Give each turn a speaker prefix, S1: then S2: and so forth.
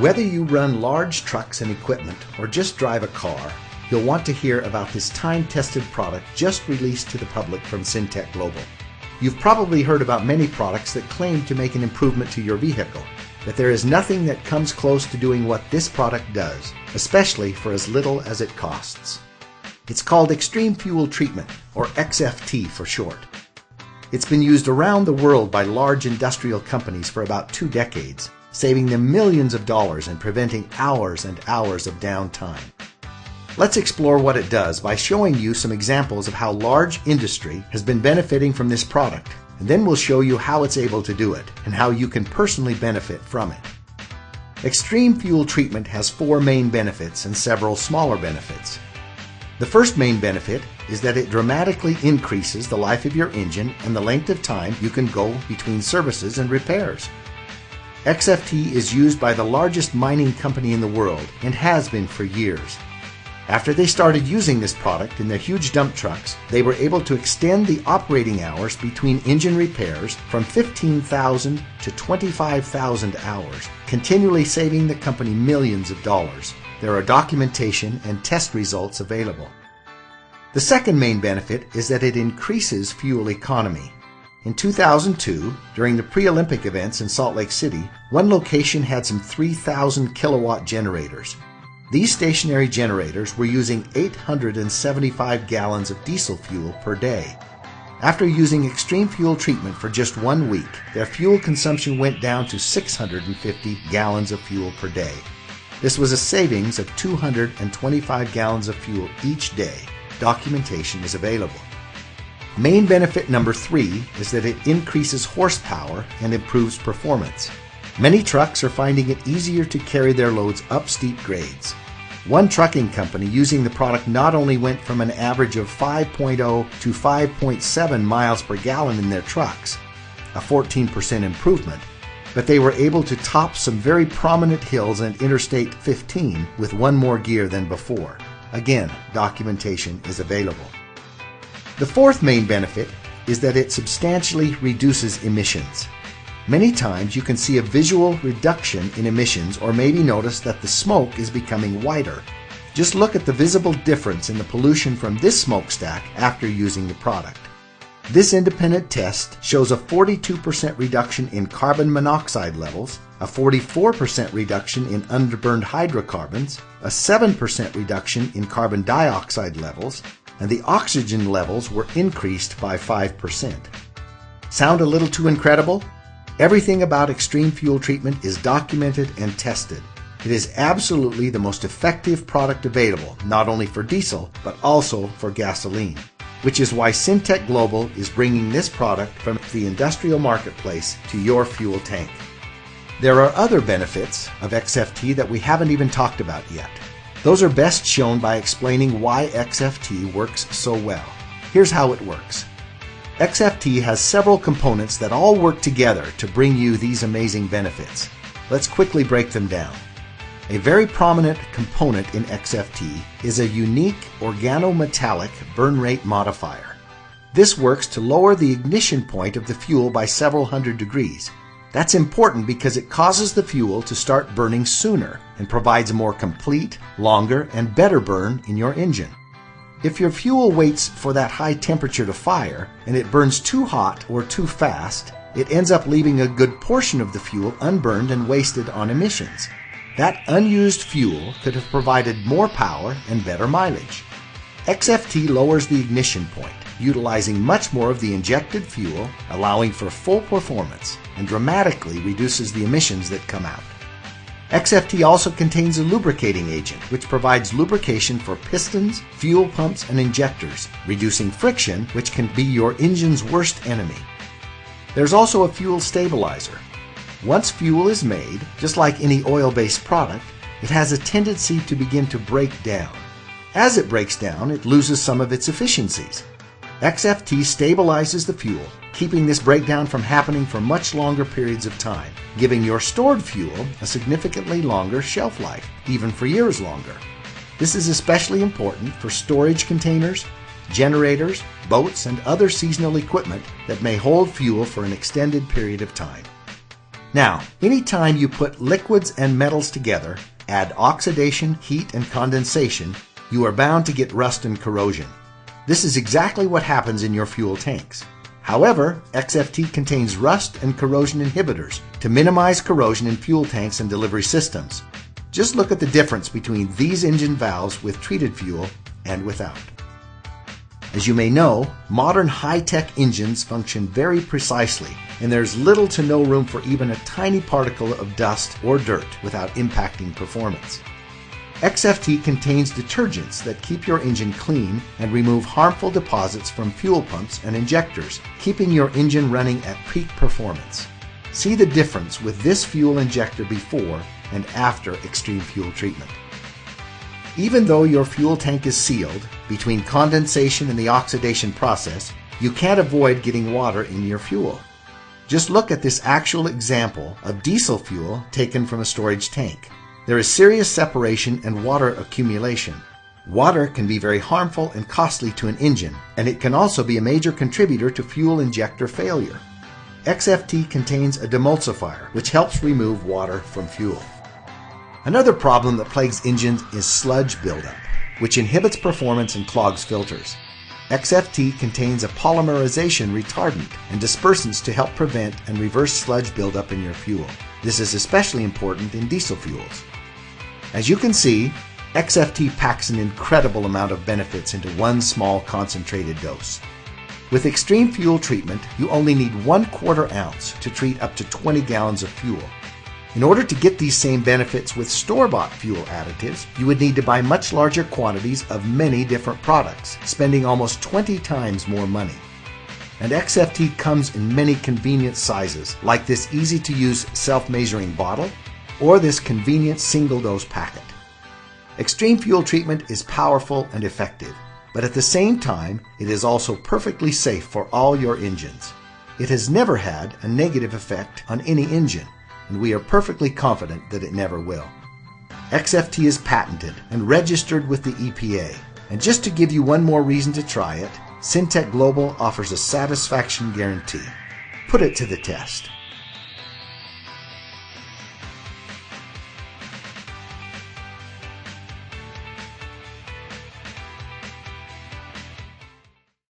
S1: Whether you run large trucks and equipment or just drive a car, you'll want to hear about this time-tested product just released to the public from Syntek Global. You've probably heard about many products that claim to make an improvement to your vehicle, but there is nothing that comes close to doing what this product does, especially for as little as it costs. It's called Xtreme Fuel Treatment, or XFT for short. It's been used around the world by large industrial companies for about 2 decades, saving them millions of dollars and preventing hours and hours of downtime. Let's explore what it does by showing you some examples of how large industry has been benefiting from this product, and then we'll show you how it's able to do it and how you can personally benefit from it. Xtreme Fuel Treatment has 4 main benefits and several smaller benefits. The first main benefit is that it dramatically increases the life of your engine and the length of time you can go between services and repairs. XFT is used by the largest mining company in the world and has been for years. After they started using this product in their huge dump trucks, they were able to extend the operating hours between engine repairs from 15,000 to 25,000 hours, continually saving the company millions of dollars. There are documentation and test results available. The second main benefit is that it increases fuel economy. In 2002, during the pre-Olympic events in Salt Lake City, one location had some 3,000 kilowatt generators. These stationary generators were using 875 gallons of diesel fuel per day. After using Xtreme Fuel Treatment for just 1 week, their fuel consumption went down to 650 gallons of fuel per day. This was a savings of 225 gallons of fuel each day. Documentation is available. Main benefit number 3 is that it increases horsepower and improves performance. Many trucks are finding it easier to carry their loads up steep grades. One trucking company using the product not only went from an average of 5.0 to 5.7 miles per gallon in their trucks, a 14% improvement, but they were able to top some very prominent hills and Interstate 15 with 1 more gear than before. Again, documentation is available. The fourth main benefit is that it substantially reduces emissions. Many times you can see a visual reduction in emissions or maybe notice that the smoke is becoming whiter. Just look at the visible difference in the pollution from this smokestack after using the product. This independent test shows a 42% reduction in carbon monoxide levels, a 44% reduction in underburned hydrocarbons, a 7% reduction in carbon dioxide levels, and the oxygen levels were increased by 5%. Sound a little too incredible? Everything about Xtreme Fuel Treatment is documented and tested. It is absolutely the most effective product available, not only for diesel, but also for gasoline, which is why Syntek Global is bringing this product from the industrial marketplace to your fuel tank. There are other benefits of XFT that we haven't even talked about yet. Those are best shown by explaining why XFT works so well. Here's how it works. XFT has several components that all work together to bring you these amazing benefits. Let's quickly break them down. A very prominent component in XFT is a unique organometallic burn rate modifier. This works to lower the ignition point of the fuel by several hundred degrees. That's important because it causes the fuel to start burning sooner and provides a more complete, longer, and better burn in your engine. If your fuel waits for that high temperature to fire and it burns too hot or too fast, it ends up leaving a good portion of the fuel unburned and wasted on emissions. That unused fuel could have provided more power and better mileage. XFT lowers the ignition point, utilizing much more of the injected fuel, allowing for full performance, and dramatically reduces the emissions that come out. XFT also contains a lubricating agent, which provides lubrication for pistons, fuel pumps, and injectors, reducing friction, which can be your engine's worst enemy. There's also a fuel stabilizer. Once fuel is made, just like any oil-based product, it has a tendency to begin to break down. As it breaks down, it loses some of its efficiencies. XFT stabilizes the fuel, keeping this breakdown from happening for much longer periods of time, giving your stored fuel a significantly longer shelf life, even for years longer. This is especially important for storage containers, generators, boats, and other seasonal equipment that may hold fuel for an extended period of time. Now, anytime you put liquids and metals together, add oxidation, heat, and condensation, you are bound to get rust and corrosion. This is exactly what happens in your fuel tanks. However, XFT contains rust and corrosion inhibitors to minimize corrosion in fuel tanks and delivery systems. Just look at the difference between these engine valves with treated fuel and without. As you may know, modern high-tech engines function very precisely, and there's little to no room for even a tiny particle of dust or dirt without impacting performance. XFT contains detergents that keep your engine clean and remove harmful deposits from fuel pumps and injectors, keeping your engine running at peak performance. See the difference with this fuel injector before and after Xtreme fuel treatment. Even though your fuel tank is sealed, between condensation and the oxidation process, you can't avoid getting water in your fuel. Just look at this actual example of diesel fuel taken from a storage tank. There is serious separation and water accumulation. Water can be very harmful and costly to an engine, and it can also be a major contributor to fuel injector failure. XFT contains a demulsifier, which helps remove water from fuel. Another problem that plagues engines is sludge buildup, which inhibits performance and clogs filters. XFT contains a polymerization retardant and dispersants to help prevent and reverse sludge buildup in your fuel. This is especially important in diesel fuels. As you can see, XFT packs an incredible amount of benefits into one small concentrated dose. With Xtreme fuel treatment, you only need 1/4 ounce to treat up to 20 gallons of fuel. In order to get these same benefits with store-bought fuel additives, you would need to buy much larger quantities of many different products, spending almost 20 times more money. And XFT comes in many convenient sizes, like this easy-to-use self-measuring bottle or this convenient single-dose packet. Xtreme fuel treatment is powerful and effective, but at the same time, it is also perfectly safe for all your engines. It has never had a negative effect on any engine, and we are perfectly confident that it never will. XFT is patented and registered with the EPA, and just to give you one more reason to try it, Syntek Global offers a satisfaction guarantee. Put it to the test.